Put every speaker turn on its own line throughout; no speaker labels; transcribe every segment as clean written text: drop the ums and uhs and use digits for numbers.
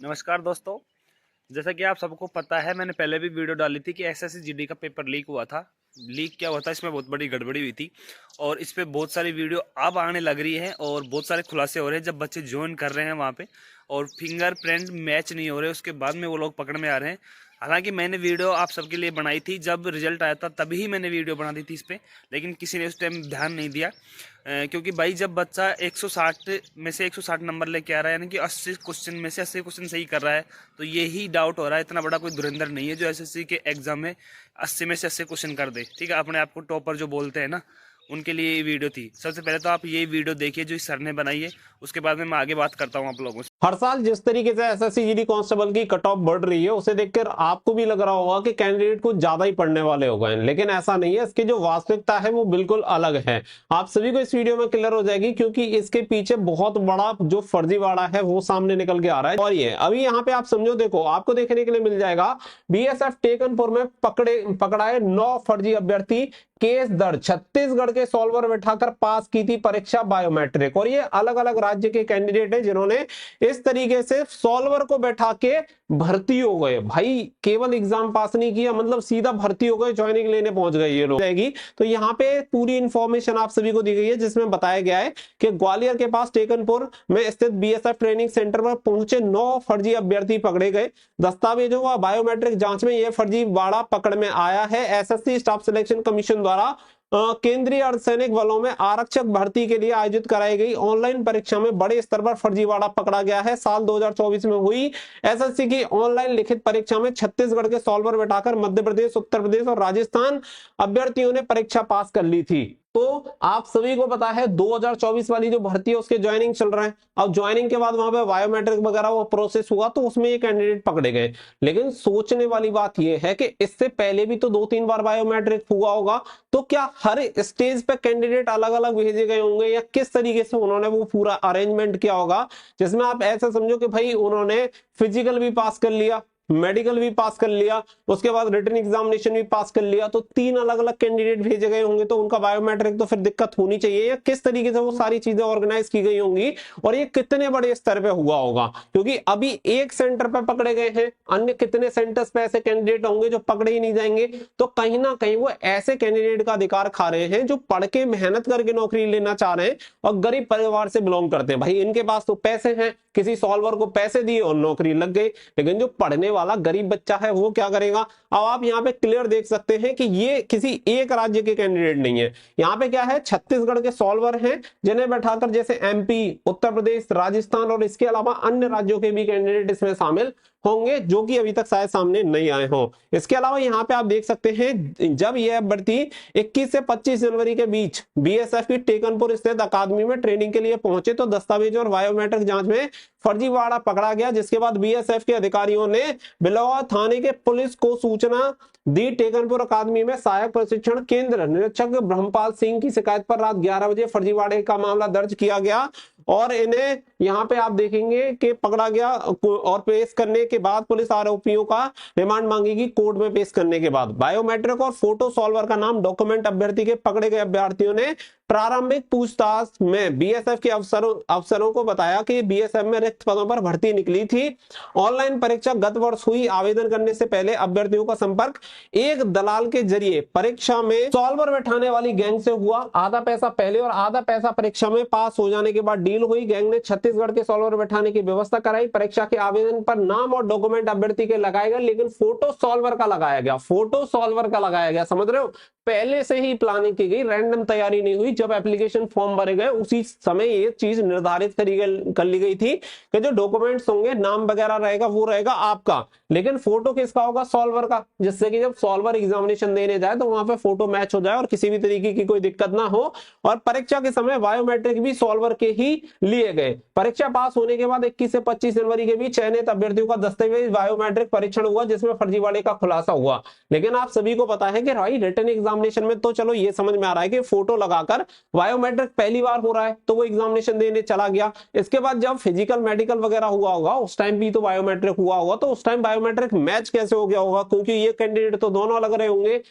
नमस्कार दोस्तों। जैसा कि आप सबको पता है, मैंने पहले भी वीडियो डाली थी कि एसएससी जीडी का पेपर लीक हुआ था। लीक क्या हुआ था, इसमें बहुत बड़ी गड़बड़ी हुई थी और इस पे बहुत सारी वीडियो अब आने लग रही है और बहुत सारे खुलासे हो रहे हैं। जब बच्चे ज्वाइन कर रहे हैं वहाँ पे और फिंगरप्रिंट मैच नहीं हो रहे, उसके बाद में वो लोग पकड़ में आ रहे हैं। हालांकि मैंने वीडियो आप सबके लिए बनाई थी, जब रिजल्ट आया था तभी मैंने वीडियो बना दी थी इस पर, लेकिन किसी ने उस टाइम ध्यान नहीं दिया। क्योंकि भाई जब बच्चा 160 में से 160 नंबर लेके आ रहा है, यानी कि 80 क्वेश्चन में से 80 क्वेश्चन सही कर रहा है, तो यही डाउट हो रहा है। इतना बड़ा कोई धुरंधर नहीं है जो एसएससी के एग्जाम में 80 में से 80 क्वेश्चन कर दे। ठीक है, अपने आप को टॉपर जो बोलते हैं ना, उनके लिए ये वीडियो थी। सबसे पहले तो आप ये वीडियो देखिए जो इस सर ने बनाई है, उसके बाद में मैं आगे बात करता हूँ आप लोगों से।
हर साल जिस तरीके से एसएससी जीडी कांस्टेबल की कट ऑफ बढ़ रही है, उसे देखकर आपको भी लग रहा होगा कि कैंडिडेट कुछ ज्यादा ही पढ़ने वाले हो गए हैं, लेकिन ऐसा नहीं है। इसकी जो वास्तविकता है वो बिल्कुल अलग है। आप सभी को इस वीडियो में क्लियर हो जाएगी, क्योंकि इसके पीछे बहुत बड़ा जो फर्जीवाड़ा है वो सामने निकल के आ रहा है। और ये अभी यहाँ पे आप समझो, देखो आपको देखने के लिए मिल जाएगा, बीएसएफ टेकनपुर में पकड़ाए 9 फर्जी अभ्यर्थी, केस दर्ज, छत्तीसगढ़ के सॉल्वर बैठाकर पास की थी परीक्षा बायोमेट्रिक। और ये अलग अलग राज्य के कैंडिडेट हैं जिन्होंने इस तरीके से सॉल्वर को बैठा के भर्ती हो गए। भाई केवल एग्जाम पास नहीं किया, मतलब सीधा भर्ती हो गए, ज्वाइनिंग लेने पहुंच गए ये लोग। तो यहाँ पे पूरी इंफॉर्मेशन आप सभी को दी गई है, जिसमें बताया गया है कि ग्वालियर के पास टेकनपुर में स्थित बीएसएफ ट्रेनिंग सेंटर पर पहुंचे 9 फर्जी अभ्यर्थी पकड़े गए। दस्तावेजों व बायोमेट्रिक जांच में यह फर्जीवाड़ा पकड़ में आया है। एसएससी स्टाफ सिलेक्शन कमीशन द्वारा केंद्रीय अर्धसैनिक बलों में आरक्षक भर्ती के लिए आयोजित कराई गई ऑनलाइन परीक्षा में बड़े स्तर पर फर्जीवाड़ा पकड़ा गया है। साल 2024 में हुई एसएससी की ऑनलाइन लिखित परीक्षा में छत्तीसगढ़ के सॉल्वर बैठाकर मध्य प्रदेश, उत्तर प्रदेश और राजस्थान अभ्यर्थियों ने परीक्षा पास कर ली थी। तो आप सभी को पता है 2024 वाली जो भर्ती है उसके ज्वाइनिंग चल रहा है। अब ज्वाइनिंग के बाद वहां पे बायोमेट्रिक वगैरह वो प्रोसेस हुआ, तो उसमें ये कैंडिडेट पकड़े गए। लेकिन सोचने वाली बात यह है कि इससे पहले भी तो 2-3 बार बायोमेट्रिक हुआ होगा, तो क्या हर स्टेज पे कैंडिडेट अलग अलग भेजे गए होंगे, या किस तरीके से उन्होंने वो पूरा अरेंजमेंट किया होगा, जिसमें आप ऐसा समझो कि भाई उन्होंने फिजिकल भी पास कर लिया, मेडिकल भी पास कर लिया, उसके बाद रिटन एग्जामिनेशन भी पास कर लिया, तो 3 अलग अलग कैंडिडेट भेजे गए होंगे, तो उनका बायोमेट्रिक तो फिर दिक्कत होनी चाहिए। या किस तरीके से वो सारी चीजें ऑर्गेनाइज की गई होंगी और ये कितने बड़े स्तर पे हुआ होगा, क्योंकि अभी एक सेंटर पे पकड़े गए हैं, अन्य कितने सेंटर्स पे ऐसे कैंडिडेट होंगे जो पकड़े ही नहीं जाएंगे। तो कहीं ना कहीं वो ऐसे कैंडिडेट का अधिकार खा रहे हैं जो पढ़ के मेहनत करके नौकरी लेना चाह रहे हैं और गरीब परिवार से बिलोंग करते हैं। भाई इनके पास तो पैसे हैं, किसी सॉल्वर को पैसे दिए और नौकरी लग गई, लेकिन जो पढ़ने वाला गरीब बच्चा है वो क्या करेगा। अब आप यहाँ पे क्लियर देख सकते हैं कि ये किसी एक राज्य के कैंडिडेट नहीं है। यहाँ पे क्या है, छत्तीसगढ़ के सॉल्वर हैं जिन्हें बैठाकर, जैसे एमपी, उत्तर प्रदेश, राजस्थान और इसके अलावा अन्य राज्यों के भी कैंडिडेट इसमें शामिल होंगे, जो कि अभी तक शायद सामने नहीं आए हों। इसके अलावा यहाँ पे आप देख सकते हैं, जब यह भर्ती 21 से 25 जनवरी के बीच बीएसएफ की टेकनपुर स्थित अकादमी में ट्रेनिंग के लिए पहुंचे, तो दस्तावेज और बायोमेट्रिक जांच में फर्जीवाड़ा पकड़ा गया, जिसके बाद बीएसएफ के अधिकारियों ने बिलौआ थाने के पुलिस को सूचना दी। टेकनपुर अकादमी में सहायक प्रशिक्षण केंद्र निरीक्षक ब्रह्मपाल सिंह की शिकायत पर रात 11 बजे फर्जीवाड़े का मामला दर्ज किया गया और इन्हें यहाँ पे आप देखेंगे कि पकड़ा गया और पेश करने के बाद पुलिस आरोपियों का रिमांड मांगेगी कोर्ट में पेश करने के बाद। बायोमेट्रिक और फोटो सॉल्वर का नाम डॉक्यूमेंट अभ्यर्थी के पकड़े गए अभ्यर्थियों ने प्रारंभिक पूछताछ में बीएसएफ के अफसरों को बताया कि बीएसएफ में रिक्त पदों पर भर्ती निकली थी। ऑनलाइन परीक्षा गत वर्ष हुई। आवेदन करने से पहले अभ्यर्थियों का संपर्क एक दलाल के जरिए परीक्षा में सॉल्वर बैठाने वाली गैंग से हुआ। आधा पैसा पहले और आधा पैसा परीक्षा में पास हो जाने के बाद डील हुई। गैंग ने छत्तीसगढ़ के सॉल्वर बैठाने की व्यवस्था कराई। परीक्षा के आवेदन पर नाम और डॉक्यूमेंट अभ्यर्थी के लगाए गए, लेकिन फोटो सॉल्वर का लगाया गया। फोटो सॉल्वर का लगाया गया, समझ रहे हो, पहले से ही प्लानिंग की गई, रैंडम तैयारी नहीं हुई। जब एप्लीकेशन फॉर्म भरे गए उसी समय ये चीज निर्धारित कर ली गई थी कि जो डॉक्यूमेंट्स होंगे, नाम वगैरह रहेगा, वो रहेगा आपका, लेकिन फोटो किसका होगा, सॉल्वर का, जिससे कि जब सॉल्वर एग्जामिनेशन देने जाए तो वहां पे फोटो मैच हो जाए और किसी भी तरीके की कोई दिक्कत ना हो। और परीक्षा के समय बायोमेट्रिक भी सॉल्वर के ही लिए गए। परीक्षा पास होने के बाद 21 से 25 जनवरी के बीच चयनित अभ्यर्थियों का दस्तावेज बायोमेट्रिक परीक्षण हुआ, जिसमें फर्जीवाड़े का खुलासा हुआ। लेकिन आप सभी को पता है कि भाई रिटन एग्जामिनेशन में तो चलो ये समझ में आ रहा है कि फोटो लगाकर बायोमेट्रिक पहली बार हो रहा है तो वो एग्जामिनेशन देने चला गया। इसके बाद जब फिजिकल मेडिकल वगैरह हुआ होगा उस टाइम भी तो बायोमेट्रिक हुआ होगा, तो उस टाइम बायोमेट्रिक मैच कैसे हो गया होगा, क्योंकि ये कैंडिडेट तो दोनों अलग रहे होंगे।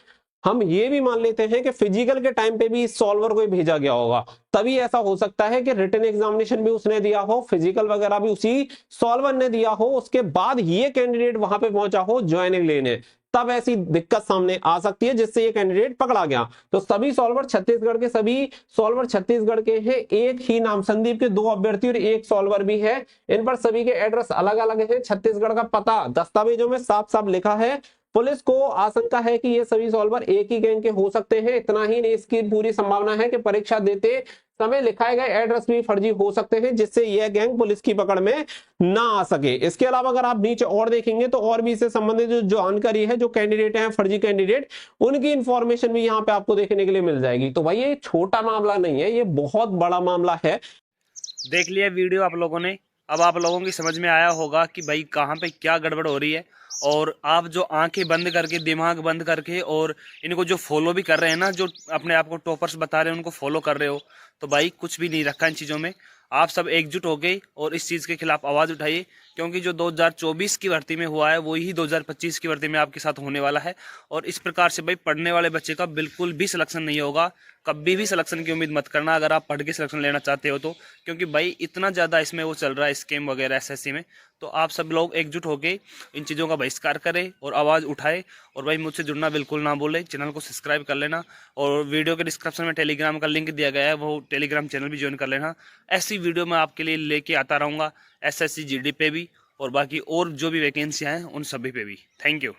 हम ये भी मान लेते हैं कि फिजिकल के टाइम पे भी इस सॉल्वर को भेजा गया होगा, तभी ऐसा हो सकता है कि रिटन एग्जामिनेशन भी उसने दिया हो, फिजिकल वगैरह भी उसी सॉल्वर ने दिया हो, उसके बाद ये कैंडिडेट वहां पे पहुंचा हो ज्वाइनिंग लेने, तब ऐसी दिक्कत सामने आ सकती है जिससे ये कैंडिडेट पकड़ा गया। तो सभी सॉल्वर छत्तीसगढ़ के, सभी सॉल्वर छत्तीसगढ़ के हैं, एक ही नाम संदीप के 2 अभ्यर्थी और एक सॉल्वर भी है। इन पर सभी के एड्रेस अलग अलग है, छत्तीसगढ़ का पता दस्तावेजों में साफ साफ लिखा है। पुलिस को आशंका है कि ये सभी सॉल्वर एक ही गैंग के हो सकते हैं। इतना ही नहीं, इसकी पूरी संभावना है कि परीक्षा देते समय लिखाए गए एड्रेस भी फर्जी हो सकते हैं, जिससे यह गैंग पुलिस की पकड़ में ना आ सके। इसके अलावा अगर आप नीचे और देखेंगे तो और भी इससे संबंधित जो जानकारी है, जो कैंडिडेट है फर्जी कैंडिडेट, उनकी इंफॉर्मेशन भी यहाँ पे आपको देखने के लिए मिल जाएगी। तो भाई ये छोटा मामला नहीं है, ये बहुत बड़ा मामला है।
देख लिया वीडियो आप लोगों ने, अब आप लोगों की समझ में आया होगा कि भाई कहाँ पे क्या गड़बड़ हो रही है। और आप जो आंखें बंद करके, दिमाग बंद करके और इनको जो फॉलो भी कर रहे हैं ना, जो अपने आप को टॉपर्स बता रहे हैं, उनको फॉलो कर रहे हो, तो भाई कुछ भी नहीं रखा इन चीज़ों में। आप सब एकजुट हो गए और इस चीज़ के खिलाफ आवाज़ उठाइए, क्योंकि जो 2024 की भर्ती में हुआ है वही 2025 की भर्ती में आपके साथ होने वाला है। और इस प्रकार से भाई पढ़ने वाले बच्चे का बिल्कुल भी सिलेक्शन नहीं होगा। कभी भी सिलेक्शन की उम्मीद मत करना अगर आप पढ़ के सिलेक्शन लेना चाहते हो तो, क्योंकि भाई इतना ज़्यादा इसमें वो चल रहा है स्कैम वगैरह एसएससी में। तो आप सब लोग एकजुट होकर इन चीज़ों का बहिष्कार करें और आवाज़ उठाए। और भाई मुझसे जुड़ना बिल्कुल ना भूलें, चैनल को सब्सक्राइब कर लेना और वीडियो के डिस्क्रिप्शन में टेलीग्राम का लिंक दिया गया है, वो टेलीग्राम चैनल भी ज्वाइन कर लेना। ऐसी वीडियो मैं आपके लिए लेके आता रहूँगा, एसएससी जीडी पे भी और बाकी और जो भी वैकेंसियाँ हैं उन सभी पे भी। Thank you.